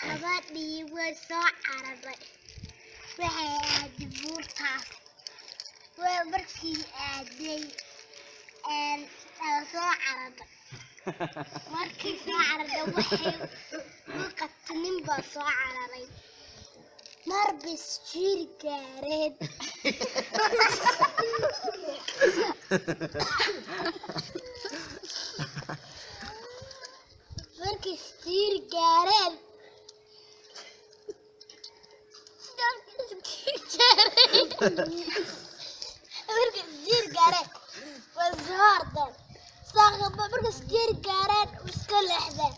gabadhii way soo cararay waxay aaday buurtaas way markii aaday soo cararay markii soo cararay waxay waqti nin baa soo cararay marbis jir gaareen markii jir gaareen markii jir gaareen washardan markii jir gaareen iska leexdeen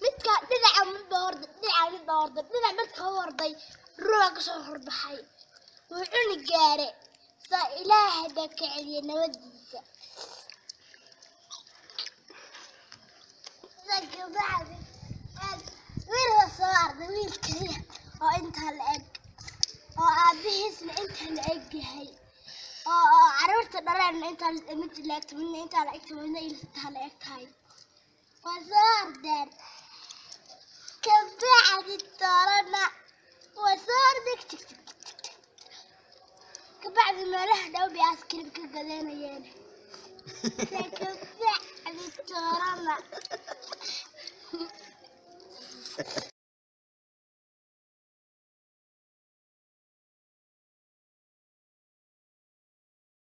midka dhinaca midba horday dhinac midka horday ruuxa ka soo horbaxay wuu cuni gaare saa ilaahay baa ka celiyay nabadiisa wiil waa soo arday wiil kaliya oo intaa la eg oo aabihiisna intaa la eg yahay oo caruurta dhaleen intaa mid la egta midna intaa la egta midna intaa la eg tahay waa soo ardeen kabacdi toorana waa soo arday kabacdi meelaha dhow bay askariim ka gadanayeen kabacdi toorana